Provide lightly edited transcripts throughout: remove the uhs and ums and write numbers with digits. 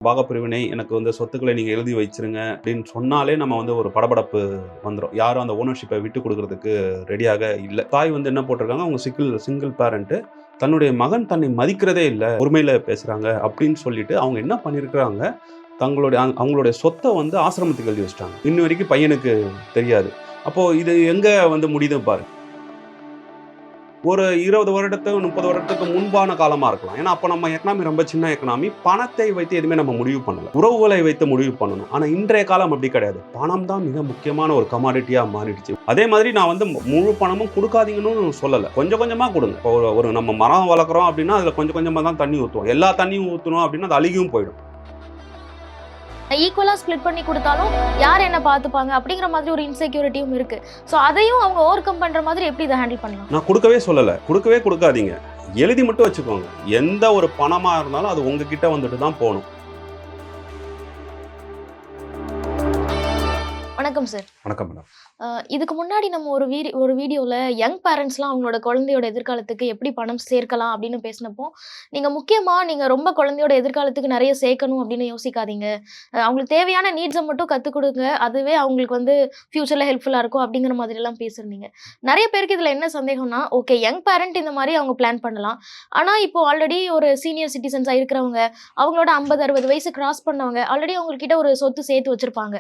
பாகப்பிரிவினை எனக்கு சொத்துக்களை நீங்க எழுதி வச்சிருங்க அப்படின்னு சொன்னாலே நம்ம ஒரு படபடப்பு வந்துரும். யாரும் அந்த ஓனர்ஷிப்பை விட்டு கொடுக்கறதுக்கு ரெடியாக இல்ல. தாய் என்ன போட்டிருக்காங்க, அவங்க சிங்கிள் பேரண்ட் தன்னுடைய மகன் தன்னை மதிக்கிறதே இல்ல, உரிமையில பேசுறாங்க அப்படின்னு சொல்லிட்டு அவங்க என்ன பண்ணியிருக்கிறாங்க, அவங்களுடைய சொத்தை ஆசிரமத்துக்கு எழுதி வச்சிட்டாங்க. இன்ன வரைக்கும் பையனுக்கு தெரியாது. அப்போ இது எங்க முடியுது பாரு. ஒரு 20 வருடத்துக்கு 30 வருடத்துக்கு முன்பான காலமா இருக்கலாம். ஏன்னா அப்ப நம்ம எக்கனாமி ரொம்ப சின்ன எக்கனாமி. பணத்தை வைத்து எதுவுமே நம்ம முடிவு பண்ணல. உறவுகளை வைத்து முடிவு பண்ணணும். ஆனா இன்றைய காலம் அப்படி கிடையாது. பணம் தான் மிக முக்கியமான ஒரு கமாடிட்டியா மாறிடுச்சு. அதே மாதிரி நான் முழு பணமும் கொடுக்காதீங்கன்னு சொல்லல. கொஞ்சம் கொஞ்சமா கொடுங்க. இப்போ ஒரு நம்ம மரம் வளர்க்குறோம் அப்படின்னா அதுல கொஞ்சம் கொஞ்சமா தான் தண்ணி ஊற்றுவோம். எல்லா தண்ணியும் ஊற்றணும் அப்படின்னா அது அழுகியும் போயிடும். ஈக்குவலா ஸ்ப்ளிட் பண்ணி கொடுத்தாலும் யார் என்ன பார்த்துப்பாங்க அப்படிங்கிற மாதிரி ஒரு இன்செக்யூரிட்டியும் இருக்கு. ஸோ அதையும் அவங்க ஓவர் கம் பண்ற மாதிரி எப்படி இதை ஹேண்டில் பண்ணலாம்? நான் கொடுக்கவே சொல்லலை, கொடுக்காதீங்க, எழுதி மட்டும் வச்சுக்கோங்க. எந்த ஒரு பணமா இருந்தாலும் அது உங்ககிட்ட வந்துட்டு தான் போகணும். வணக்கம் சார். வணக்கம் மேடம். இதுக்கு முன்னாடி நம்ம ஒரு வீடியோவில் யங் பேரண்ட்ஸ்லாம் அவங்களோட குழந்தையோட எதிர்காலத்துக்கு எப்படி பணம் சேர்க்கலாம் அப்படின்னு பேசினப்போ, நீங்கள் ரொம்ப குழந்தையோட எதிர்காலத்துக்கு நிறைய சேர்க்கணும் அப்படின்னு யோசிக்காதீங்க, அவங்களுக்கு தேவையான நீட்ஸை மட்டும் கற்றுக் கொடுங்க, அதுவே அவங்களுக்கு ஃப்யூச்சரில் ஹெல்ப்ஃபுல்லாக இருக்கும் அப்படிங்கிற மாதிரிலாம் பேசியிருந்தீங்க. நிறைய பேருக்கு இதில் என்ன சந்தேகம்னா, ஓகே யங் பேரண்ட் இந்த மாதிரி அவங்க பிளான் பண்ணலாம், ஆனால் இப்போ ஆல்ரெடி ஒரு சீனியர் சிட்டிசன்ஸாக இருக்கிறவங்க, அவங்களோட 50-60 வயசு கிராஸ் பண்ணவங்க ஆல்ரெடி அவங்கக்கிட்ட ஒரு சொத்து சேர்த்து வச்சுருப்பாங்க.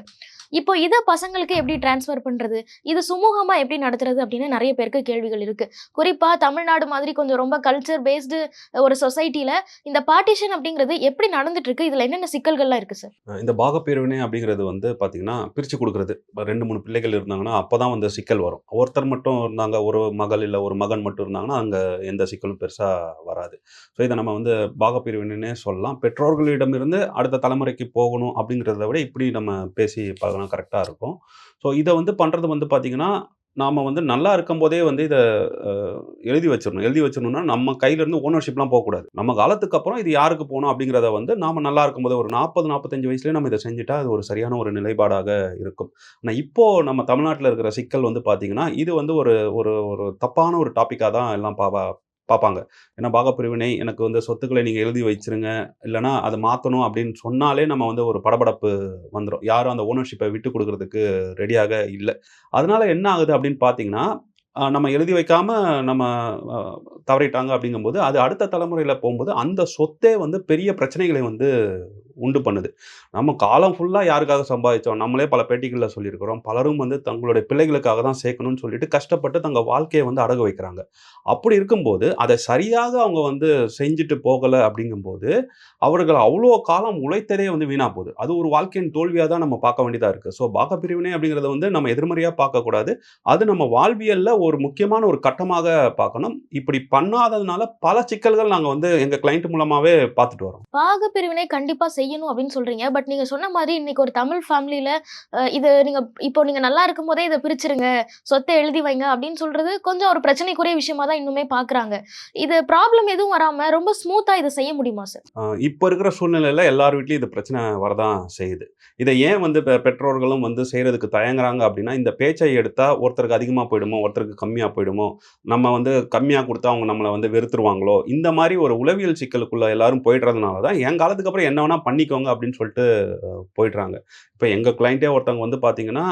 இப்போ இதை பசங்களுக்கு எப்படி டிரான்ஸ்ஃபர் பண்ணுறது, இது சுமூகமா எப்படி நடத்துறது அப்படின்னு நிறைய பேருக்கு கேள்விகள் இருக்கு. குறிப்பா தமிழ்நாடு மாதிரி கொஞ்சம் ரொம்ப கல்ச்சர் பேஸ்டு ஒரு சொசைட்டில இந்த பார்ட்டிஷன் அப்படிங்கிறது எப்படி நடந்துட்டு இருக்கு, இதுல என்னென்ன சிக்கல்கள்லாம் இருக்கு சார்? இந்த பாகப்பிரிவினை அப்படிங்கிறது பாத்தீங்கன்னா பிரிச்சு கொடுக்கறது. 2-3 பிள்ளைகள் இருந்தாங்கன்னா அப்பதான் சிக்கல் வரும். ஒருத்தர் மட்டும் இருந்தாங்க, ஒரு மகள் இல்ல ஒரு மகன் மட்டும் இருந்தாங்கன்னா அங்க எந்த சிக்கலும் பெருசா வராது. ஸோ இதை நம்ம பாகப்பிரிவினைன்னே சொல்லலாம். பெற்றோர்களிடமிருந்து அடுத்த தலைமுறைக்கு போகணும் அப்படிங்கிறத விட இப்படி நம்ம பேசி பழகினா கரெக்டா இருக்கும். ஸோ இதை பண்றது பார்த்தீங்கன்னா, நாம நல்லா இருக்கும்போதே இதை எழுதி வச்சிடணும். எழுதி வச்சிடணும்னா நம்ம கையிலேருந்து ஓனர்ஷிப்லாம் போகக்கூடாது. நம்ம காலத்துக்கு அப்புறம் இது யாருக்கு போகணும் அப்படிங்கிறத நாம நல்லா இருக்கும்போதே ஒரு 40-45 வயசுலேயே நம்ம இதை செஞ்சுட்டா அது ஒரு சரியான ஒரு நிலைப்பாடாக இருக்கும். ஆனால் இப்போ நம்ம தமிழ்நாட்டில் இருக்கிற சிக்கல் பார்த்தீங்கன்னா, இது ஒரு ஒரு ஒரு தப்பான ஒரு டாப்பிக்காக தான் எல்லாம் பார்ப்பாங்க. ஏன்னா பாகப்பிரிவினை எனக்கு சொத்துக்களை நீங்க எழுதி வச்சிருங்க, இல்லைன்னா அதை மாற்றணும் அப்படின்னு சொன்னாலே நம்ம ஒரு படபடப்பு வந்துடும். யாரும் அந்த ஓனர்ஷிப்பை விட்டு கொடுக்கறதுக்கு ரெடியாக இல்லை. அதனால என்ன ஆகுது அப்படின்னு பார்த்தீங்கன்னா, நம்ம எழுதி வைக்காம நம்ம தவறிட்டாங்க அப்படிங்கும்போது அது அடுத்த தலைமுறையில் போகும்போது அந்த சொத்தே பெரிய பிரச்சனைகளை உண்டு பண்ணுது. நம்ம காலம் ஃபுல்லாக யாருக்காக சம்பாதிச்சோம், நம்மளே பல பேட்டிகளில் சொல்லியிருக்கிறோம். பலரும் தங்களுடைய பிள்ளைகளுக்காக தான் சேர்க்கணும்னு சொல்லிட்டு கஷ்டப்பட்டு தங்கள் வாழ்க்கையை அடகு வைக்கிறாங்க. அப்படி இருக்கும்போது அதை சரியாக அவங்க செஞ்சுட்டு போகலை அப்படிங்கும்போது அவர்கள் அவ்வளோ காலம் உழைத்ததே வீணா போகுது. அது ஒரு வாழ்க்கையின் தோல்வியாக தான் நம்ம பார்க்க வேண்டியதாக இருக்குது. ஸோ பாகப்பிரிவினை அப்படிங்கிறத நம்ம எதிர்மறையாக பார்க்கக்கூடாது. அது நம்ம வாழ்வியலில் ஒரு முக்கியமான ஒரு கட்டமாக பார்க்கணும். இப்படி பண்ணாததுனால பல சிக்கல்கள் நாங்கள் எங்கள் கிளைண்ட் மூலமாகவே பார்த்துட்டு வரோம். பாகப்பிரிவினை கண்டிப்பாக செய்யணும் அப்படின்னு சொல்றீங்க. பட் நீங்க சொன்ன மாதிரி இன்னைக்கு ஒரு தமிழ் ஃபேமிலியில இது நீங்க நல்லா இருக்கும் போதே இதை பிரிச்சிருங்க, சொத்தை எழுதி வைங்க அப்படின்னு சொல்றது கொஞ்சம் ஒரு பிரச்சனைக்குரிய விஷயமா தான் இன்னுமே பாக்குறாங்க. இது ப்ராப்ளம் எதுவும் வராம ரொம்ப ஸ்மூத்தா இதை செய்ய முடியுமா சார்? இப்போ இருக்கிற சூழ்நிலையில எல்லார் வீட்லயும் இது பிரச்சனை வரதான் செய்யுது. இதை ஏன் பெற்றோர்களும் செய்யறதுக்கு தயங்குறாங்க அப்படின்னா, இந்த பேச்சை எடுத்தா ஒருத்தருக்கு அதிகமா போயிடுமோ, ஒருத்தருக்கு கம்மியா போயிடுமோ, நம்ம கம்மியா கொடுத்தா அவங்க நம்மளை வெறுத்துருவாங்களோ, இந்த மாதிரி ஒரு உளவியல் சிக்கலுக்குள்ள எல்லாரும் போயிடுறதுனால தான் என் காலத்துக்கு அப்புறம் என்ன வேணா பண்ணிக்கோங்க அப்படின்னு சொல்லிட்டு போயிடுறாங்க. இப்போ எங்க கிளைண்டே ஒருத்தவங்க பார்த்தீங்கன்னா,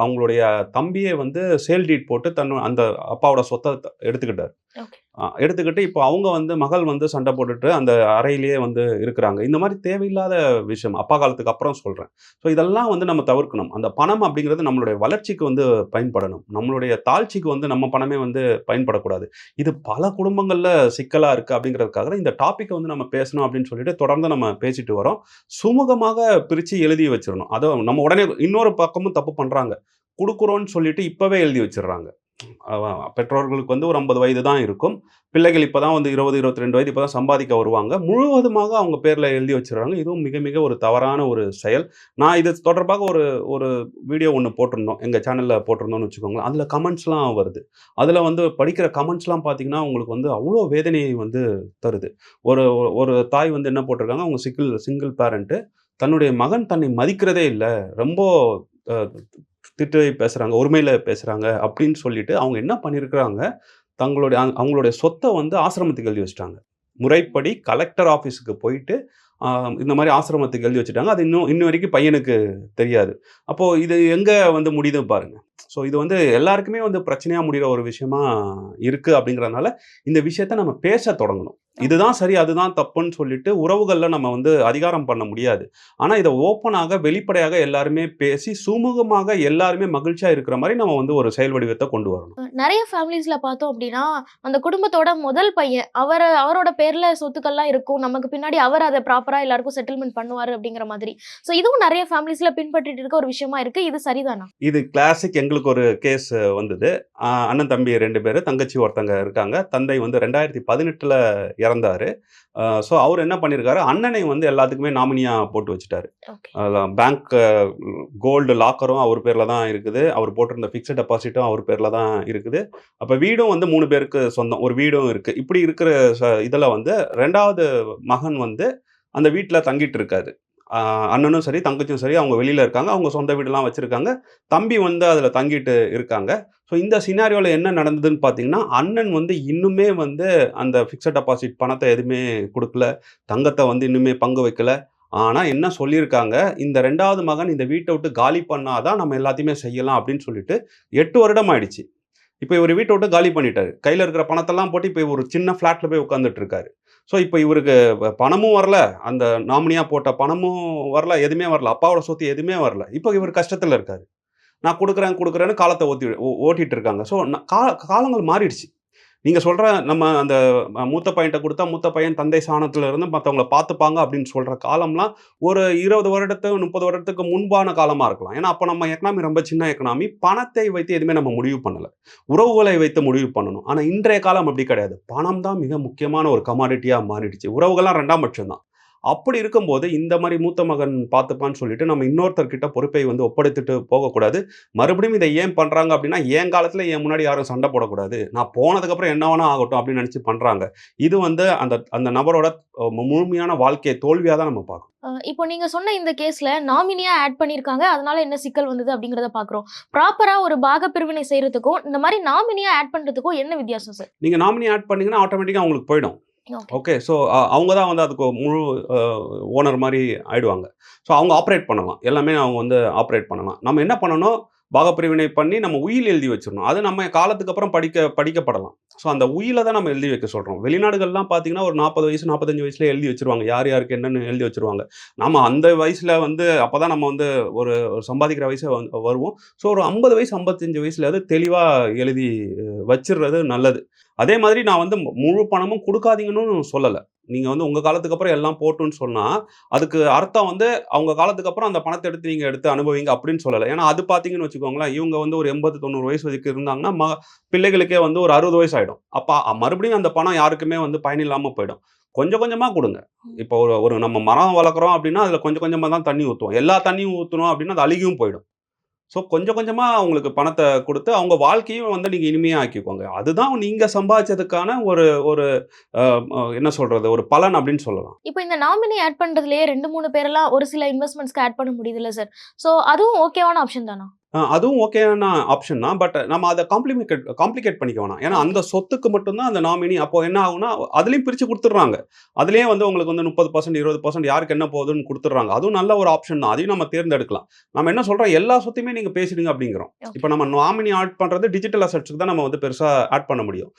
அவங்களுடைய தம்பியே சேல் டீட் போட்டு அந்த அப்பாவோட சொத்தை எடுத்துக்கிட்டாரு. எடுத்துக்கிட்டு இப்போ அவங்க மகள் சண்டை போட்டுட்டு அந்த அறையிலேயே இருக்கிறாங்க. இந்த மாதிரி தேவையில்லாத விஷயம் அப்பா காலத்துக்கு அப்புறம் சொல்றேன். ஸோ இதெல்லாம் நம்ம தவிர்க்கணும். அந்த பணம் அப்படிங்கிறது நம்மளுடைய வளர்ச்சிக்கு பயன்படணும். நம்மளுடைய தாழ்ச்சிக்கு நம்ம பணமே பயன்படக்கூடாது. இது பல குடும்பங்கள்ல சிக்கலா இருக்கு அப்படிங்கிறதுக்காக தான் இந்த டாபிக்கை நம்ம பேசணும் அப்படின்னு சொல்லிட்டு தொடர்ந்து நம்ம பேசிட்டு வரோம். சுமூகமாக பிரிச்சு எழுதி வச்சிடணும். அதை நம்ம உடனே இன்னொரு பக்கமும் தப்பு பண்றாங்க. குடுக்குறோம்னு சொல்லிட்டு இப்பவே எழுதி வச்சிடுறாங்க. பெற்றோர்களுக்கு ஒரு 50 வயது தான் இருக்கும். பிள்ளைகள் இப்பதான் 20, 22 வயது இப்பதான் சம்பாதிக்க வருவாங்க. முழுவதுமாக அவங்க பேர்ல எழுதி வச்சிடுறாங்க. இதுவும் மிக மிக ஒரு தவறான ஒரு செயல். நான் இது தொடர்பாக ஒரு ஒரு வீடியோ ஒண்ணு போட்டிருந்தோம். எங்க சேனல்ல போட்டிருந்தோம்னு வச்சுக்கோங்களேன். அதுல கமெண்ட்ஸ்லாம் வருது. அதுல படிக்கிற கமெண்ட்ஸ்லாம் பார்த்தீங்கன்னா, உங்களுக்கு அவ்வளோ வேதனையை தருது. ஒரு ஒரு தாய் என்ன போட்டிருக்காங்க, அவங்க சிங்கிள் பேரண்ட் தன்னுடைய மகன் தன்னை மதிக்கிறதே இல்ல, ரொம்ப அ திட்டு பேசுறாங்க, உரிமையில பேசுறாங்க அப்படின்னு சொல்லிட்டு அவங்க என்ன பண்ணியிருக்கிறாங்க, அவங்களுடைய சொத்தை ஆசிரமத்துக்கு எழுதி வச்சுட்டாங்க. முறைப்படி கலெக்டர் ஆஃபீஸுக்கு போயிட்டு இந்த மாரி ஆசிரமத்துக்கு எழுதி வச்சுட்டாங்க. அது இன்னும் வரைக்கும் பையனுக்கு தெரியாது. அப்போ இது எங்க வந்து முடியுது பாருங்க. ஸோ இது வந்து எல்லாருக்குமே வந்து பிரச்சனையா முடியிற ஒரு விஷயமா இருக்கு அப்படிங்கிறதுனால, இந்த விஷயத்த நம்ம பேசத் தொடங்கணும். ஓகே. இதுதான் சரி, அதுதான் தப்புன்னு சொல்லிட்டு உறவுகள்ல நம்ம வந்து அதிகாரம் பண்ண முடியாது. ஆனா இத ஓப்பனாக, வெளிப்படையாக எல்லாருமே பேசி, சுமூகமாக எல்லாருமே மகிழ்ச்சியா இருக்கிற மாரி நம்ம வந்து ஒரு செயல் வடிவத்த கொண்டு வரணும். நெறைய ஃபேமிலீஸ்ல பார்த்தோம் அப்டின்னா, அந்த குடும்பத்தோட முதல் பையன் அவரோட பேர்ல சொத்துக்கள்லாம் இருக்கும். நமக்கு பின்னாடி அவர் அத ப்ராப்பரா எல்லாருக்கும் செட்டில்மென்ட் பண்ணுவாரு அப்டிங்கிற மாதிரி. ஸோ இதுவும் நெறைய ஃபேமிலீஸ்ல பின்பற்றிட்டு இருக்க ஒரு விஷயமா இருக்கு. இது சரிதானா? இது கிளாசிக் எங்களுக்கு ஒரு கேஸ் வந்தது. அண்ணன், தம்பி 2 பேரு. தங்கச்சி ஒருத்தங்க இருக்காங்க. தந்தை வந்து 2018ல இறந்தாரு. ஸோ அவரு என்ன பண்ணியிருக்காரு, அண்ணனை வந்து எல்லாத்துக்குமே நாமினியா போட்டு வச்சுட்டாரு. ஓகே. பேங்க் கோல்டு லாக்கரும் அவர் பேர்ல தான் இருக்குது. அவர் போட்டிருந்த பிக்ஸட் டெபாசிட்டும் அவர் பேர்ல தான் இருக்குது. அப்ப வீடும் வந்து 3 பேருக்கு சொந்தம். ஒரு வீடும் இருக்கு. இப்படி இருக்கிற இதுல வந்து 2வது மகன் வந்து அந்த வீட்ல தங்கிட்டு இருக்காரு. அ அண்ணனும் சரி, தங்கச்சியும் சரி அவங்க வெளியில இருக்காங்க. அவங்க சொந்த வீடுலாம் வச்சிருக்காங்க. தம்பி வந்து அதுல தங்கிட்டு இருக்காங்க. ஸோ இந்த சினாரியோல என்ன நடந்ததுன்னு பார்த்தீங்கன்னா, அண்ணன் வந்து இன்னுமே வந்து அந்த பிக்ஸட் டெபாசிட் பணத்த எதுவுமே குடுக்கல. தங்கத்த வந்து இன்னுமே பங்கு வைக்கல. ஆனா என்ன சொல்லியிருக்காங்க, இந்த 2வது மகன் இந்த வீட்ட விட்டு காலி பண்ணா தான் நம்ம எல்லாத்தையுமே செய்யலாம் அப்படின்னு சொல்லிட்டு 8 வருடம் ஆயிடுச்சு. இப்ப இவரு வீட்ட விட்டு காலி பண்ணிட்டாரு. கையில இருக்கிற பணத்தெல்லாம் போட்டு இப்ப ஒரு சின்ன ஃப்ளாட்ல போய் உட்கார்ந்துட்டு இருக்காரு. ஸோ இப்ப இவருக்கு பணமும் வரல. அந்த நாமினியா போட்ட பணமும் வரல. எதுவுமே வரல. அப்பாவோட சொத்து எதுவுமே வரல. இப்ப இவரு கஷ்டத்துல இருக்காரு. நான் குடுக்குறேன்னு காலத்த ஓட்டிட்டு இருக்காங்க. ஸோ காலங்கள் மாறிடுச்சு. நீங்க சொல்ற நம்ம அந்த மூத்த பையன்ட்ட குடுத்தா, மூத்த பையன் தந்தை ஸ்தானத்துல இருந்து மத்தவங்கள பார்த்துப்பாங்க அப்படின்னு சொல்ற காலம்லாம், ஒரு 20 வருடத்து 30 வருடத்துக்கு முன்பான காலமா இருக்கலாம். ஏன்னா, அப்ப நம்ம எக்கனாமி ரொம்ப சின்ன எக்கனாமி. பணத்தை வைத்து எதுவுமே நம்ம முடிவு பண்ணல. உறவுகளை வைத்து முடிவு பண்ணணும். ஆனா, இன்றைய காலம் அப்படி கிடையாது. பணம் தான் மிக முக்கியமான ஒரு கமாடிட்டியா மாறிடுச்சு. உறவுகள்லாம் 2ஆம் பட்சம் தான். அப்படி இருக்கும்போது, இந்த மாரி மூத்த மகன் பார்த்துப்பான்னு சொல்லிட்டு, நம்ம இன்னொருத்தர்கிட்ட பொறுப்பை வந்து ஒப்படைத்துட்டு போகக்கூடாது. மறுபடியும் இத ஏன் பண்றாங்க அப்படின்னா, என் காலத்துல என் முன்னாடி யாரும் சண்ட போடக்கூடாது. நான் போனதுக்கப்புறம் என்ன வேணா ஆகட்டும் அப்படின்னு நெனச்சு பண்றாங்க. இது வந்து அந்த அந்த நபரோட முழுமையான வாழ்க்கை தோல்வியா தான் நம்ம பார்க்கணும். இப்போ நீங்க சொன்ன இந்த கேஸ்ல நாமினியா ஆட் பண்ணியிருக்காங்க. அதனால என்ன சிக்கல் வந்தது அப்டிங்கிறத பார்க்குறோம். ப்ராப்பரா ஒரு பாகப்பிரிவினை செய்றதுக்கும், இந்த மாரி நாமினியா ஆட் பண்றதுக்கும் என்ன வித்தியாசம் சார்? நீங்க நாமினி ஆட் பண்ணீங்கன்னா, ஆட்டோமேட்டிக்கா அவங்களுக்கு போயிடும். ஓகே. ஓகே. ஸோ அவங்க தான் வந்து அதுக்கு முழு அ ஓனர் மாரி ஆயிடுவாங்க. ஸோ அவங்க ஆப்பரேட் பண்ணலாம். எல்லாமே அவங்க வந்து ஆப்பரேட் பண்ணலாம். நம்ம என்ன பண்ணணும், பாகப்பிரிவினை பண்ணி நம்ம உயில் எழுதி வச்சுரணும். அது நம்ம காலத்துக்கு அப்புறம் படிக்கப்படலாம். ஸோ அந்த உயில தான் நம்ம எழுதி வைக்க சொல்றோம். வெளிநாடுகள்லாம் பார்த்தீங்கன்னா, ஒரு 40 வயசு, 45 வயசுலயே எழுதி வச்சுருவாங்க. யார் யாருக்கு என்னன்னு எழுதி வச்சுருவாங்க. நம்ம அந்த வயசுல வந்து அப்பதான் நம்ம வந்து ஒரு ஒரு சம்பாதிக்கிற வயசு வருவோம். ஸோ ஒரு 50 வயசு, 55 வயசுலயாவது தெளிவா எழுதி வச்சுர்றது நல்லது. அதே மாதிரி நான் வந்து முழு பணமும் குடுக்காதீங்கன்னு சொல்லல. நீங்க வந்து உங்க காலத்துக்கு அப்புறம் எல்லாம் போட்டுன்னு சொன்னா, அதுக்கு அர்த்தம் வந்து அவங்க காலத்துக்கு அப்புறம் அந்த பணத்த எடுத்து நீங்க எடுத்து அனுபவிங்க அப்படின்னு சொல்லல. ஏன்னா அது பார்த்தீங்கன்னு வச்சுக்கோங்களேன், இவங்க வந்து ஒரு 80, 90 வயசு வரைக்கும் இருந்தாங்கன்னா, பிள்ளைகளுக்கே வந்து ஒரு 60 வயசு ஆயிடும். அப்ப மறுபடியும் அந்த பணம் யாருக்குமே வந்து பயனில்லாம போயிடும். கொஞ்சம் கொஞ்சமா குடுங்க. இப்போ ஒரு ஒரு நம்ம மரம் வளர்க்குறோம் அப்படின்னா, அதுல கொஞ்சம் கொஞ்சமா தான் தண்ணி ஊத்துவோம். எல்லா தண்ணியும் ஊத்துனோம் அப்படின்னா, அது அழுகியும் போயிடும். ஸோ கொஞ்சம் கொஞ்சமா அவங்களுக்கு பணத்த குடுத்து, அவங்க வாழ்க்கையும் வந்து நீங்க இனிமையா ஆக்கிக்கோங்க. அதுதான் நீங்க சம்பாதிச்சதுக்கான ஒரு ஒரு அ அ என்ன சொல்றது? ஒரு பலன் அப்படின்னு சொல்லலாம். இப்போ இந்த நாமினி ஆட் பண்றதுலயே 2, 3 பேரெல்லாம் ஒரு சில இன்வெஸ்ட்மென்ட்ஸ்க்கு ஆட் பண்ண முடியுதுல்ல சார். ஸோ அதுவும் ஓகேவான ஆப்ஷன் தானா? அதுவும் ஓகேயான ஆப்ஷன் தான். பட் நம்ம அத காம்ப்ளிகேட் பண்ணிக்க வேணாம். ஏன்னா ஓகே. அந்த சொத்துக்கு மட்டும் தான் அந்த நாமினி. அப்போ என்ன ஆகும்னா, அதிலயும் பிரிச்சு குடுத்துடுறாங்க. அதிலேயே வந்து உங்களுக்கு வந்து 30% 20% யாருக்கு என்ன போகுதுன்னு குடுத்துடுறாங்க. அதுவும் நல்ல ஒரு ஆப்ஷன் தான். அதையும் நம்ம தேர்ந்தெடுக்கலாம். நம்ம என்ன சொல்றோம், எல்லா சொத்தையுமே நீங்க பேசிடுங்க அப்படிங்கிறோம். ஓகே. இப்ப நம்ம நாமினி ஆட் பண்றது டிஜிட்டல் அசெட்ஸ்க்கு தான் நம்ம வந்து பெருசா ஆட் பண்ண முடியும்.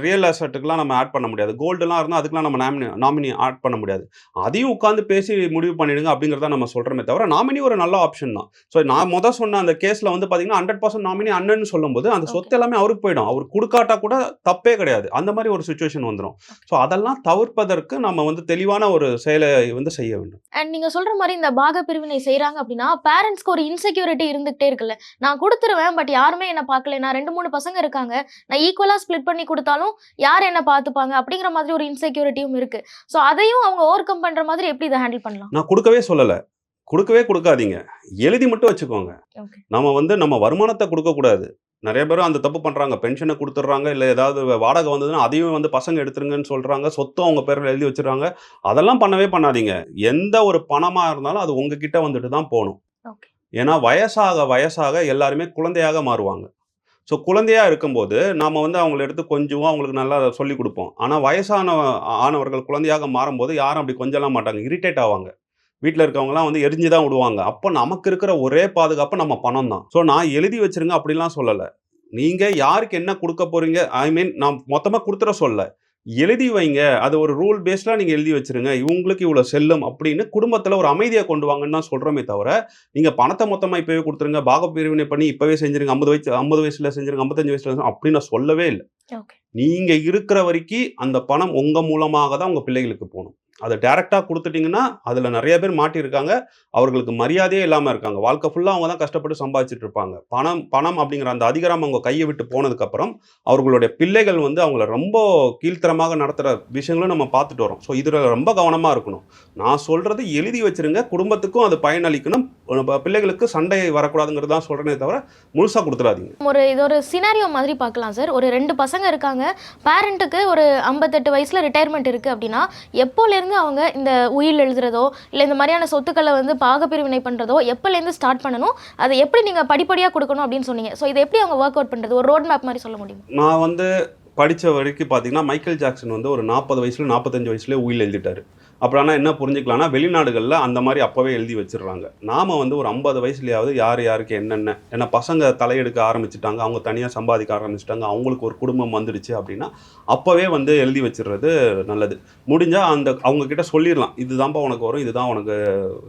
ரியல் அசெட்டுக்குலாம் நம்ம ஆட் பண்ண முடியாது. கோல்டுலாம் இருந்தா அதுக்கெல்லாம் நம்ம நாமினி ஆட் பண்ண முடியாது. அதையும் உட்கார்ந்து பேசி முடிவு பண்ணிடுங்க அப்படிங்கிறத நம்ம சொல்றோமே தவிர, நாமினி ஒரு நல்ல ஆப்ஷன் தான். ஸோ நான் சொன்ன அந்த கேஸ்ல வந்து பார்த்தீங்கன்னா, 100% நாமினி அண்ணன்னு சொல்லும்போது, அந்த ஓகே. சொத்து எல்லாமே அவருக்கு போயிடும். அவரு குடுக்காட்டா கூட தப்பே கிடையாது. அந்த மாரி ஒரு சிச்சுவேஷன் வந்துரும். ஸோ அதெல்லாம் தவிர்ப்பதற்கு நம்ம வந்து தெளிவான ஒரு செயலை வந்து செய்ய வேண்டும். அண்ட் நீங்க சொல்ற மாரி இந்த பாக பிரிவினை செய்றாங்க அப்டின்னா, பேரண்ட்ஸ்க்கு ஒரு இன்செக்யூரிட்டி இருந்துகிட்டே இருக்குல்ல. நான் குடுத்துருவேன். பட் யாருமே என்ன பார்க்கல. நான் 2, 3 பசங்க இருக்காங்க. நான் ஈக்குவலா ஸ்ப்ளிட் பண்ணி குடுத்தாலும், யார் என்ன பார்த்துப்பாங்க? அப்டிங்கிற மாதிரி ஒரு இன்செக்யூரிட்டியும் இருக்கு. ஸோ அதையும் அவங்க ஓவர் கம் பண்ற மாதிரி எப்டி இத ஹேண்டில் பண்ணலாம்? நான் குடுக்கவே சொல்லல. குடுக்கவே குடுக்காதீங்க. எழுதி மட்டும் வச்சுக்கோங்க. ஓகே. நம்ம வந்து நம்ம வருமானத்த குடுக்கக்கூடாது. நெறைய பேரு அந்த தப்பு பண்றாங்க. பென்ஷன குடுத்துடுறாங்க. இல்ல ஏதாவது வாடகை வந்ததுன்னா, அதையும் வந்து பசங்க எடுத்துருங்கன்னு சொல்றாங்க. சொத்தும் அவங்க பேர்ல எழுதி வச்சுடுறாங்க. அதெல்லாம் பண்ணவே பண்ணாதீங்க. எந்த ஒரு பணமா இருந்தாலும் அது உங்ககிட்ட வந்துட்டு தான் போணும். ஓகே. ஏன்னா வயசாக, வயசாக எல்லாருமே குழந்தையாக மாறுவாங்க. ஸோ குழந்தையா இருக்கும்போது நாம வந்து அவங்கள எடுத்து கொஞ்சுவோம், அவங்களுக்கு நல்லா சொல்லிக் குடுப்போம். ஆனா ஆனவர்கள் குழந்தையாக மாறும்போது யாரும் அப்படி கொஞ்சலாம் மாட்டாங்க. இரிட்டேட் ஆவாங்க. வீட்ல இருக்கவங்கலாம் வந்து எரிஞ்சு தான் விடுவாங்க. அப்ப நமக்கு இருக்கிற ஒரே பாதுகாப்பு நம்ம பணம் தான். ஸோ நான் எழுதி வச்சுருங்க அப்படிலாம் சொல்லல. நீங்க யாருக்கு என்ன குடுக்க போறீங்க ஐ மீன் நான் மொத்தமா குடுத்துற சொல்லல. எழுதி வைங்க. அது ஒரு ரூல் பேஸ்டா நீங்க எழுதி வச்சுருங்க. இவங்களுக்கு இவ்வளோ செல்லும் அப்படின்னு குடும்பத்தில ஒரு அமைதிய கொண்டு வாங்கன்னு தான் சொல்றோமே தவிர, நீங்க பணத்த மொத்தமா இப்பவே குடுத்துருங்க. பாகப்பிரிவினை பண்ணி இப்பவே செஞ்சுருங்க. 50 வயசுல செஞ்சுருங்க. 55 வயசுல அப்படின்னு நான் சொல்லவே இல்ல. ஓகே. நீங்க இருக்கிற வரைக்கி அந்த பணம் உங்க மூலமாக தான் உங்க பிள்ளைகளுக்கு போணும். அத டைரக்ட்டா குடுத்துட்டீங்கன்னா, அதுல நெறைய பேர் மாட்டியிருக்காங்க. அவர்களுக்கு மரியாதையே இல்லாம இருக்காங்க. வாழ்க்கை ஃபுல்லா அவங்க தான் கஷ்டப்பட்டு சம்பாதிச்சுட்டு இருப்பாங்க. பணம் பணம் அப்படிங்கிற அந்த அதிகாரம் அவங்க கைய விட்டு போனதுக்கப்புறம், அவர்களுடைய பிள்ளைகள் வந்து அவங்கள ரொம்ப கீழ்த்தரமாக நடத்துற விஷயங்களும் நம்ம பார்த்துட்டு வரோம். ஸோ இதுல ரொம்ப கவனமா இருக்கணும். நான் சொல்றது எழுதி வச்சுருங்க. குடும்பத்துக்கும் அது பயனளிக்கணும். பிள்ளைகளுக்கு சண்டை வரக்கூடாதுங்கிறது தான் சொல்றேனே தவிர, முழுசா குடுத்துறாதீங்க. இது ஒரு சினாரியோ மாதிரி பார்க்கலாம் சார். ஒரு 2 பசங்க இருக்காங்க. பேரண்ட்டுக்கு ஒரு 58 வயசுல ரிட்டயர்மெண்ட் இருக்கு அப்படின்னா, எப்போலேருந்து அவங்க இந்த உயில் எழுதுறதோ, இல்ல இந்த மாதிரியான சொத்துக்கள வந்து பாகப்பிரிவினை பண்றதோ, எப்போலேருந்து ஸ்டார்ட் பண்ணணும்? அத எப்படி நீங்க படிப்படியா குடுக்கணும் அப்படின்னு சொன்னீங்க. ஸோ இத எப்படி அவங்க வொர்க் அவுட் பண்றது? ஒரு ரோட் மேப் மாரி சொல்ல முடியுமா? நான் வந்து படிச்ச வரைக்கும் பார்த்தீங்கன்னா, மைக்கேல் ஜாக்சன் வந்து ஒரு 40 வயசுல, 45 வயசுலயே உயில் எழுதிட்டாரு. அப்ப ஆனா என்ன புரிஞ்சுக்கலாம்னா, வெளிநாடுகள்ல அந்த மாரி அப்பவே எழுதி வச்சுர்றாங்க. நாம வந்து ஒரு 50 வயசுலயாவது யார் யாருக்கு என்னென்ன ஏன்னா பசங்க தலையெடுக்க ஆரம்பிச்சுட்டாங்க. அவங்க தனியா சம்பாதிக்க ஆரம்பிச்சுட்டாங்க. அவங்களுக்கு ஒரு குடும்பம் வந்துடுச்சு அப்படின்னா, அப்பவே வந்து எழுதி வச்சுர்றது நல்லது. முடிஞ்சா அவங்க கிட்ட சொல்லிர்லாம். இதுதான்ப்பா உனக்கு வரும். இதுதான் உனக்கு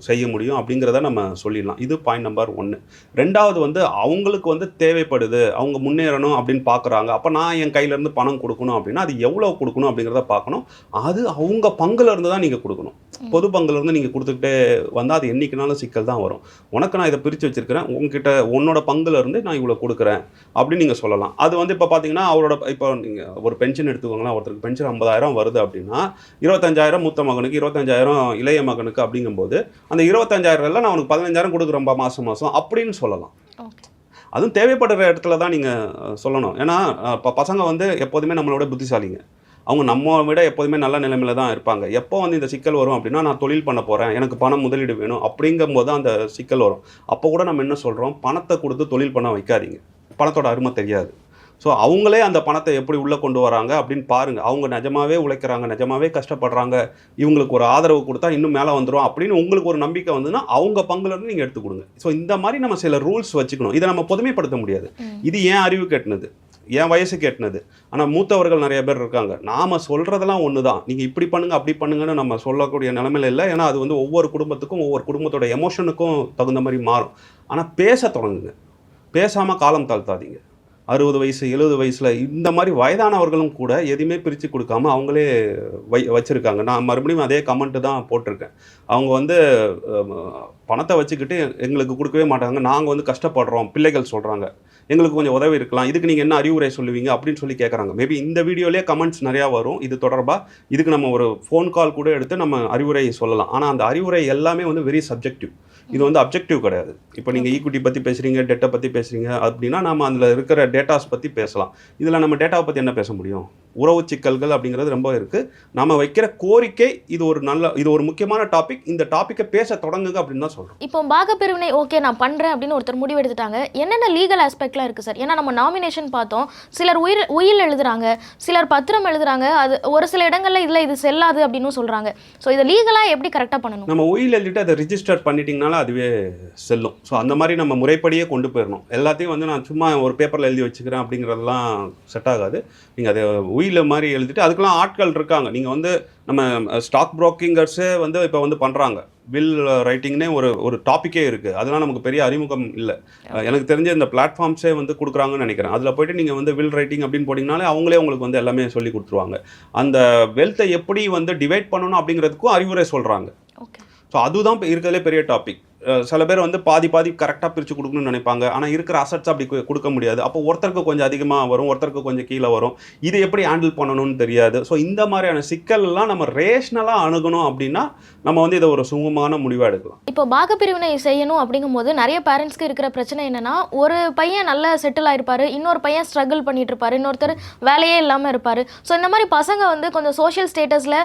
செய்ய முடியும் அப்படிங்கிறத நம்ம சொல்லிடலாம். இது பாயிண்ட் நம்பர் 1. 2வது வந்து அவங்களுக்கு வந்து தேவைப்படுது. அவங்க முன்னேறணும் அப்படின்னு பார்க்குறாங்க. அப்ப நான் என் கையில இருந்து பணம் குடுக்கணும் அப்படின்னா, அது எவ்வளவு குடுக்கணும் அப்படிங்கிறத பார்க்கணும். அது அவங்க பங்குல இருந்து தான் நீங்க குடுக்கணும். பொது பங்குல இருந்து நீங்க குடுத்துக்கிட்டே வந்தா, அது என்னைக்குனாலும் சிக்கல் தான் வரும். உனக்கு நான் இத பிரிச்சு வச்சிருக்கிறேன். உன்கிட்ட உன்னோட பங்குல இருந்து நான் இவ்வளோ குடுக்குறேன் அப்படின்னு நீங்க சொல்லலாம். அது வந்து இப்ப பார்த்தீங்கன்னா, இப்போ நீங்க ஒரு பென்ஷன் எடுத்துக்கோங்களேன். ஒருத்தருக்கு பென்ஷன் 50,000 வருது அப்படின்னா, 25,000 மூத்த மகனுக்கு, 25,000 இளைய மகனுக்கு அப்படிங்கும்போது, அந்த 25,000ல நான் உனக்கு 15,000 குடுக்குறேன்பா மாசம் மாசம் அப்படின்னு சொல்லலாம். ஓகே. அதுவும் தேவைப்படுற இடத்துல தான் நீங்க சொல்லணும். ஏன்னா, பசங்க வந்து எப்போதுமே நம்மளோட புத்திசாலிங்க. அவங்க நம்ம விட எப்போதுமே நல்ல நிலைமையில தான் இருப்பாங்க. எப்போ வந்து இந்த சிக்கல் வரும் அப்படின்னா, நான் தொழில் பண்ண போறேன். எனக்கு பணம் முதலீடு வேணும் அப்படிங்கும்போது தான் அந்த சிக்கல் வரும். அப்போ கூட நம்ம என்ன சொல்றோம்? பணத்த குடுத்து தொழில் பண்ண வைக்காதீங்க. பணத்தோட அரும தெரியாது. ஸோ அவங்களே அந்த பணத்த எப்படி உள்ள கொண்டு வராங்க அப்படின்னு பாருங்க. அவங்க நிஜமாவே உழைக்கிறாங்க, நிஜமாவே கஷ்டப்படுறாங்க. இவங்களுக்கு ஒரு ஆதரவு குடுத்தா இன்னும் மேல வந்துரும் அப்படின்னு உங்களுக்கு ஒரு நம்பிக்கை வந்ததுன்னா, அவங்க பங்குல இருந்து நீங்க எடுத்துக் குடுங்க. ஸோ இந்த மாரி நம்ம சில ரூல்ஸ் வச்சுக்கணும். இத நம்ம பொதுமைப்படுத்த முடியாது. இது என் அறிவுக்கு எட்டுனது. என் வயசுக்கு எட்டுனது. ஆனா மூத்தவர்கள் நெறைய பேர் இருக்காங்க. நாம சொல்றதெல்லாம் ஒண்ணு தான். நீங்க இப்படி பண்ணுங்க, அப்படி பண்ணுங்கன்னு நம்ம சொல்லக்கூடிய நிலைமையில இல்ல. ஏன்னா அது வந்து ஒவ்வொரு குடும்பத்துக்கும், ஒவ்வொரு குடும்பத்தோட எமோஷனுக்கும் தகுந்த மாரி மாறும். ஆனா பேசத் தொடங்குங்க. பேசாம காலம் தாழ்த்தாதீங்க. 60 வயசு, 70 வயசுல இந்த மாரி வயதானவர்களும் கூட எதையுமே பிரிச்சு குடுக்காம அவங்களே வச்சிருக்காங்க. நான் மறுபடியும் அதே கமெண்ட் தான் போட்டிருக்கேன். அவங்க வந்து பணத்த வச்சுக்கிட்டு எங்களுக்கு குடுக்கவே மாட்டாங்க. நாங்க வந்து கஷ்டப்படுறோம். பிள்ளைகள் சொல்றாங்க. எங்களுக்கு கொஞ்சம் உதவி இருக்கலாம். இதுக்கு நீங்க என்ன அறிவுரை சொல்லுவீங்க? அப்படின்னு சொல்லி கேட்கறாங்க. மேபி இந்த வீடியோலயே கமெண்ட்ஸ் நெறையா வரும். இது தொடர்பா. இதுக்கு நம்ம ஒரு ஃபோன் கால் கூட எடுத்து நம்ம அறிவுரை சொல்லலாம். ஆனா அந்த அறிவுரை எல்லாமே வந்து வெரி சப்ஜெக்டிவ். இது வந்து அப்ஜெக்டிவ் கிடையாது. இப்போ நீங்க ஈக்விட்டி பத்தி பேசுறீங்க, டெட்ட பத்தி பேசுறீங்க அப்படின்னா, நாம அதுல இருக்கிற டேட்டாஸ் பத்தி பேசலாம். இதுல நம்ம டேட்டாவ பத்தி என்ன பேச முடியும்? உறவு சிக்கல்கள் அப்படிங்கிறது ரொம்ப இருக்கு. நாம வைக்கிற கோரிக்கை இது ஒரு முக்கியமான டாபிக். இந்த டாபிக்க பேச தொடங்குங்க அப்படின்னு தான் சொல்றோம். இப்போ பாகப்பிரிவினை ஓகே நான் பண்றேன் அப்படின்னு ஒருத்தர் முடிவெடுத்துட்டாங்க. என்னென்ன லீகல் ஆஸ்பெக்ட்லாம் இருக்கு சார்? ஏன்னா நம்ம நாமினேஷன் பார்த்தோம். சிலர் உயில் எழுதுறாங்க, சிலர் பத்திரம் எழுதுறாங்க. அது ஒரு சில இடங்கள்ல இது செல்லாது அப்படின்னும் சொல்றாங்க. ஸோ இதை லீகலா எப்படி கரெக்டா பண்ணணும்? நம்ம உயில் எழுதிட்டு அதை ரிஜிஸ்டர் பண்ணிட்டீங்கனால அதுவே செல்லும். ஸோ அந்த மாதிரி நம்ம முறைப்படியே கொண்டு போயிடணும். எல்லாத்தையும் வந்து நான் சும்மா ஒரு பேப்பரில் எழுதி வச்சுக்கிறேன் அப்படிங்கிறதெல்லாம் செட் ஆகாது. நீங்கள் அதை உயில மாதிரி எழுதிட்டு அதுக்கெல்லாம் ஆட்கள் இருக்காங்க. நீங்கள் வந்து நம்ம ஸ்டாக் புரோக்கிங்கர்ஸே வந்து இப்போ வந்து பண்ணுறாங்க. வில் ரைட்டிங்னே ஒரு டாப்பிக்கே இருக்குது. அதெல்லாம் நமக்கு பெரிய அறிமுகம் இல்லை. எனக்கு தெரிஞ்ச இந்த பிளாட்ஃபார்ம்ஸே வந்து கொடுக்குறாங்கன்னு நினைக்கிறேன். அதில் போய்ட்டு நீங்கள் வந்து வில் ரைட்டிங் அப்படின்னு போட்டிங்கனாலே அவங்களே உங்களுக்கு வந்து எல்லாமே சொல்லி கொடுத்துருவாங்க. அந்த வெல்த்தை எப்படி வந்து டிவைட் பண்ணணும் அப்படிங்கிறதுக்கும் அறிவுரை சொல்கிறாங்க. ஓகே. ஸோ அதுதான் இப்போ இருக்கிறதுலே பெரிய டாபிக். சில பேர் வந்து பாதி கரெக்டாக பிரித்து கொடுக்கணும்னு நினைப்பாங்க. ஆனால் இருக்கிற அசட்ஸ் அப்படி கொடுக்க முடியாது. அப்போ ஒருத்தருக்கு கொஞ்சம் அதிகமாக வரும், ஒருத்தருக்கு கொஞ்சம் கீழே வரும். இதை எப்படி ஹேண்டில் பண்ணணும்னு தெரியாது. ஸோ இந்த மாதிரியான சிக்கல்லாம் நம்ம ரேஷ்னலாக அணுகணும் அப்படின்னா நம்ம வந்து இதை ஒரு சுமூகமான முடிவாக எடுக்கலாம். இப்போ பாகப்பிரிவினை செய்யணும் அப்படிங்கும்போது நிறைய பேரண்ட்ஸ்க்கு இருக்கிற பிரச்சனை என்னன்னா, ஒரு பையன் நல்லா செட்டில் ஆயிருப்பாரு, இன்னொரு பையன் ஸ்ட்ரகிள் பண்ணிட்டு இருப்பாரு, இன்னொருத்தர் வேலையே இல்லாமல் இருப்பாரு. ஸோ இந்த மாதிரி பசங்க வந்து கொஞ்சம் சோஷியல் ஸ்டேட்டஸில்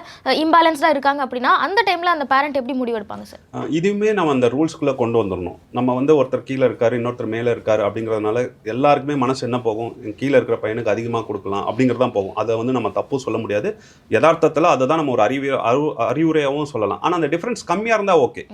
இம்பேலன்ஸ்டாக இருக்காங்க அப்படின்னா அந்த டைமில் அந்த பேரண்ட் எப்படி முடிவெடுப்பாங்க சார்? இதுவுமே நம்ம அந்த ரூல்ஸ் ரூல்ஸ்குள்ளே கொண்டு வந்துடணும். நம்ம வந்து ஒருத்தர் கீழே இருக்காரு, இன்னொருத்தர் மேலே இருக்காரு அப்படிங்கிறதுனால எல்லாருக்குமே மனசு என்ன போகும், கீழே இருக்கிற பையனுக்கு அதிகமாக கொடுக்கலாம் அப்படிங்கிறது தான் போகும். அதை வந்து நம்ம தப்பு சொல்ல முடியாது. யதார்த்தத்தில் அதை தான் நம்ம ஒரு அறிவுரையாகவும் சொல்லலாம். ஆனால் அந்த டிஃப்ரென்ஸ் கம்மியாக இருந்தால் ஓகே.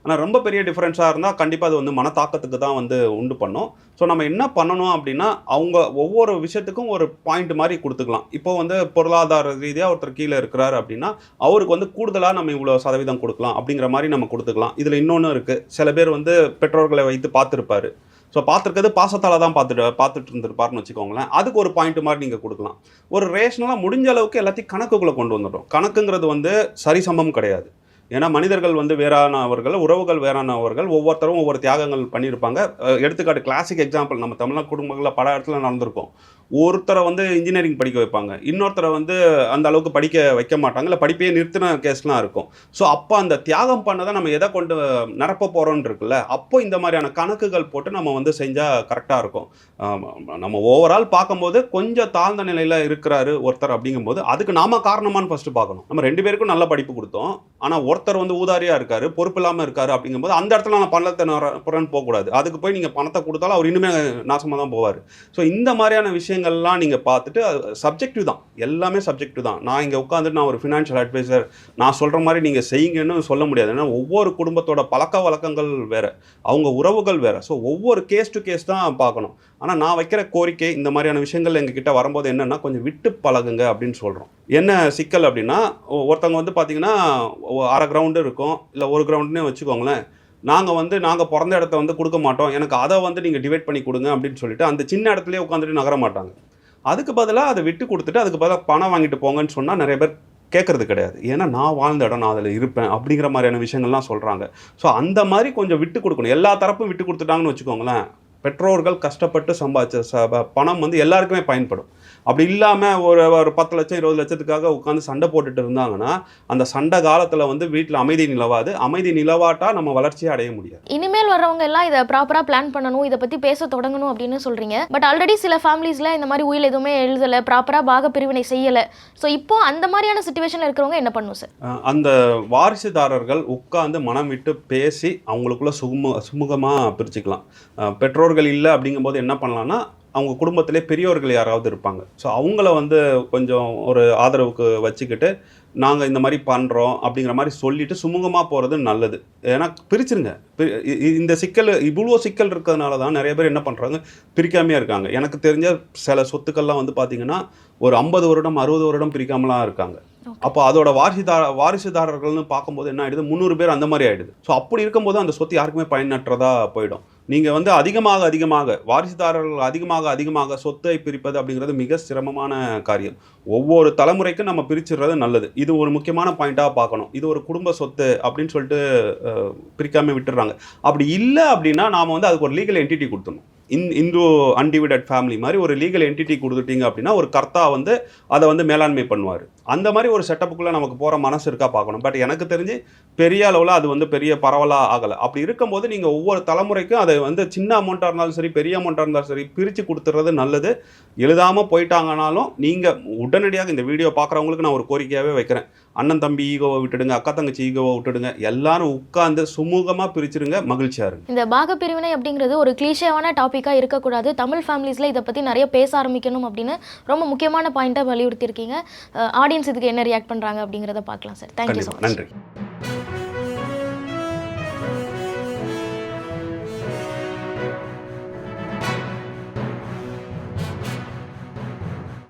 ஆனால் ரொம்ப பெரிய டிஃப்ரென்ஸாக இருந்தால் கண்டிப்பாக அது வந்து மனத்தாக்கத்துக்கு தான் வந்து உண்டு பண்ணும். ஸோ நம்ம என்ன பண்ணணும் அப்படின்னா, அவங்க ஒவ்வொரு விஷயத்துக்கும் ஒரு பாயிண்ட் மாதிரி கொடுத்துக்கலாம். இப்போ வந்து பொருளாதார ரீதியாக ஒருத்தர் கீழே இருக்கிறாரு அப்படின்னா, அவருக்கு வந்து கூடுதலாக நம்ம இவ்வளோ சதவீதம் கொடுக்கலாம் அப்படிங்கிற மாதிரி நம்ம கொடுத்துக்கலாம். இதில் இன்னொன்று இருக்குது. சில பேர் வந்து பெற்றோர்களை வைத்து பார்த்துருப்பாரு. ஸோ பார்த்துருக்கிறது பாசத்தால் தான் பார்த்துட்டு இருந்திருப்பாருன்னு வச்சுக்கோங்களேன். அதுக்கு ஒரு பாயிண்ட் மாதிரி நீங்கள் கொடுக்கலாம். ஒரு ரேஷனலாக முடிஞ்ச அளவுக்கு எல்லாத்தையும் கணக்குக்குள்ளே கொண்டு வந்துடும். கணக்குங்கிறது வந்து சரிசமம் கிடையாது. ஏன்னா மனிதர்கள் வந்து வேறானவர்கள், உறவுகள் வேறானவர்கள், ஒவ்வொருத்தரும் ஒவ்வொரு தியாகங்கள் பண்ணியிருப்பாங்க. எடுத்துக்காட்டு கிளாசிக் எக்ஸாம்பிள் நம்ம தமிழ்நாடு குடும்பங்களில் பல இடத்துல நடந்திருக்கும். ஒருத்தரை வந்து இன்ஜினியரிங் படிக்க வைப்பாங்க, இன்னொருத்தரை வந்து அந்த அளவுக்கு படிக்க வைக்க மாட்டாங்க, இல்லை படிப்பையே நிறுத்தின கேஸ்லாம் இருக்கும். ஸோ அப்போ அந்த தியாகம் பண்ணதை நம்ம எதை கொண்டு நிரப்ப போகிறோன்னு இருக்குல்ல, அப்போ இந்த மாதிரியான கணக்குகள் போட்டு நம்ம வந்து செஞ்சால் கரெக்டாக இருக்கும். நம்ம ஓவரால் பார்க்கும்போது கொஞ்சம் தாழ்ந்த நிலையில் இருக்கிறாரு ஒருத்தர் அப்படிங்கும்போது அதுக்கு நாம காரணமானு ஃபஸ்ட்டு பார்க்கணும். நம்ம 2 பேருக்கும் நல்ல படிப்பு கொடுத்தோம், ஆனால் ஒருத்தர் வந்து ஊதாரியாக இருக்காரு, பொறுப்பு இல்லாமல் இருக்காரு அப்படிங்கும்போது அந்த இடத்துல நான் பணத்தை போகக்கூடாது. அதுக்கு போய் நீங்கள் பணத்தை கொடுத்தாலும் அவர் இன்னுமே நாசமாக தான் போவார். ஸோ இந்த மாதிரியான விஷயங்கள்லாம் நீங்கள் பார்த்துட்டு சப்ஜெக்டிவ் தான், எல்லாமே சப்ஜெக்டிவ் தான். நான் இங்கே உட்காந்துட்டு நான் ஒரு ஃபினான்ஷியல் அட்வைசர் நான் சொல்கிற மாதிரி நீங்கள் செய்யுங்கன்னு சொல்ல முடியாது. ஏன்னா ஒவ்வொரு குடும்பத்தோட பழக்க வழக்கங்கள் வேறு, அவங்க உறவுகள் வேறு. ஸோ ஒவ்வொரு கேஸ் டு கேஸ் தான் பார்க்கணும். ஆனால் நான் வைக்கிற கோரிக்கை இந்த மாதிரியான விஷயங்கள் எங்ககிட்ட வரும்போது என்னென்னா, கொஞ்சம் விட்டு பழகுங்க அப்படின்னு சொல்கிறோம். என்ன சிக்கல் அப்படின்னா, ஒருத்தவங்க வந்து பார்த்திங்கன்னா அரை கிரவுண்டு இருக்கும், இல்லை ஒரு கிரவுண்டுன்னே வச்சுக்கோங்களேன். நாங்கள் பிறந்த இடத்த வந்து கொடுக்க மாட்டோம், எனக்கு அதை வந்து நீங்கள் டிவைட் பண்ணி கொடுங்க அப்படின்னு சொல்லிட்டு அந்த சின்ன இடத்துலேயே உட்காந்துட்டு நகர மாட்டாங்க. அதுக்கு பதிலாக அதை விட்டு கொடுத்துட்டு அதுக்கு பதிலாக பணம் வாங்கிட்டு போங்கன்னு சொன்னால் நிறைய பேர் கேட்குறது கிடையாது. ஏன்னா நான் வாழ்ந்த இடம், நான் அதில் இருப்பேன் அப்படிங்கிற மாதிரியான விஷயங்கள்லாம் சொல்கிறாங்க. ஸோ அந்த மாதிரி கொஞ்சம் விட்டு கொடுக்கணும். எல்லா தரப்பும் விட்டு கொடுத்துட்டாங்கன்னு வச்சுக்கோங்களேன், பெற்றோர்கள் கஷ்டப்பட்டு சம்பாதிச்ச பணம் வந்து எல்லாருக்குமே பயன்படும். அப்படி இல்லாமல் ஒரு 10 லட்சம் 20 லட்சத்துக்காக உட்காந்து சண்டை போட்டுட்டு இருந்தாங்கன்னா அந்த சண்டை காலத்தில் வந்து வீட்டில் அமைதி நிலவாது. அமைதி நிலவாட்டா நம்ம வளர்ச்சியை அடைய முடியாது. இனிமேல் வர்றவங்க எல்லாம் இதை ப்ராப்பராக பிளான் பண்ணணும், இதை பற்றி பேச தொடங்கணும் அப்படின்னு சொல்கிறீங்க. பட் ஆல்ரெடி சில ஃபேமிலிஸில் இந்த மாதிரி உயில் எதுவுமே எழுதலை, ப்ராப்பராக பாக பிரிவினை செய்யலை. ஸோ இப்போ அந்த மாதிரியான சுச்சுவேஷனில் இருக்கிறவங்க என்ன பண்ணும் சார்? அந்த வாரிசுதாரர்கள் உட்காந்து மனம் விட்டு பேசி அவங்களுக்குள்ள சுமூகமாக பிரிச்சுக்கலாம். பெற்றோர்கள் இல்லை அப்படிங்கும்போது என்ன பண்ணலான்னா, அவங்க குடும்பத்திலே பெரியவர்கள் யாராவது இருப்பாங்க. ஸோ அவங்கள வந்து கொஞ்சம் ஒரு ஆதரவுக்கு வச்சுக்கிட்டு நாங்கள் இந்த மாதிரி பண்ணுறோம் அப்படிங்கிற மாதிரி சொல்லிவிட்டு சுமூகமாக போகிறது நல்லது. ஏன்னா பிரிச்சுருங்க. இந்த சிக்கல் இவ்வளோ சிக்கல் இருக்கிறதுனால தான் நிறைய பேர் என்ன பண்ணுறாங்க, பிரிக்காமையாக இருக்காங்க. எனக்கு தெரிஞ்ச சில சொத்துக்கள்லாம் வந்து பார்த்திங்கன்னா ஒரு 50 வருடம் 60 வருடம் பிரிக்காமலாம் இருக்காங்க. அப்போ அதோட வாரிசுதாரர்கள்னு பார்க்கும்போது என்ன ஆகிடுது, 300 பேர் அந்த மாதிரி ஆகிடுது. ஸோ அப்படி இருக்கும்போது அந்த சொத்து யாருக்குமே பயனற்றதாக போயிடும். நீங்கள் வந்து அதிகமாக வாரிசுதாரர்கள் அதிகமாக சொத்தை பிரிப்பது அப்படிங்கிறது மிக சிரமமான காரியம். ஒவ்வொரு தலைமுறைக்கும் நம்ம பிரிச்சுடுறது நல்லது. இது ஒரு முக்கியமான பாயிண்ட்டாக பார்க்கணும். இது ஒரு குடும்ப சொத்து அப்படின்னு சொல்லிட்டு பிரிக்காமல் விட்டுடுறாங்க. அப்படி இல்லை அப்படின்னா நாம் வந்து அதுக்கு ஒரு லீகல் என்டிட்டி கொடுத்துடணும். இந்து அன்டிவைடட் ஃபேமிலி மாதிரி ஒரு லீகல் என்டிட்டி கொடுத்துட்டீங்க அப்படின்னா ஒரு கர்த்தா வந்து அதை வந்து மேலாண்மை பண்ணுவார். அந்த மாதிரி ஒரு செட்டப்புக்குள்ளே நமக்கு போகிற மனசு இருக்கா பார்க்கணும். பட் எனக்கு தெரிஞ்சு பெரிய அளவில் அது வந்து பெரிய பரவலாக ஆகலை. அப்படி இருக்கும்போது நீங்கள் ஒவ்வொரு தலைமுறைக்கும் அதை வந்து சின்ன அமௌண்ட்டாக இருந்தாலும் சரி, பெரிய அமௌண்ட்டாக இருந்தாலும் சரி, பிரித்து கொடுத்துறது நல்லது. எழுதாமல் போயிட்டாங்கனாலும் நீங்கள் உடனடியாக இந்த வீடியோ பார்க்குறவங்களுக்கு நான் ஒரு கோரிக்கையாகவே வைக்கிறேன். அண்ணன் தம்பி ஈகோவை விட்டுடுங்க, அக்கா தங்கச்சி ஈகோவை விட்டுடுங்க, எல்லாரும் உட்கார்ந்து சுமூகமாக பிரிச்சுருங்க, மகிழ்ச்சியாக இருங்க. இந்த பாக பிரிவினை அப்படிங்கிறது ஒரு கிளீஷேவான டாப்பிக்காக இருக்கக்கூடாது. தமிழ் ஃபேமிலிஸில் இதை பற்றி நிறைய பேச ஆரம்பிக்கணும் அப்படின்னு ரொம்ப முக்கியமான பாயிண்ட்டாக வலியுறுத்தியிருக்கீங்க. ஆடியன்ஸ் இதுக்கு என்ன ரியாக்ட் பண்ணுறாங்க அப்படிங்கிறத பார்க்கலாம் சார். Thank you so much. நன்றி.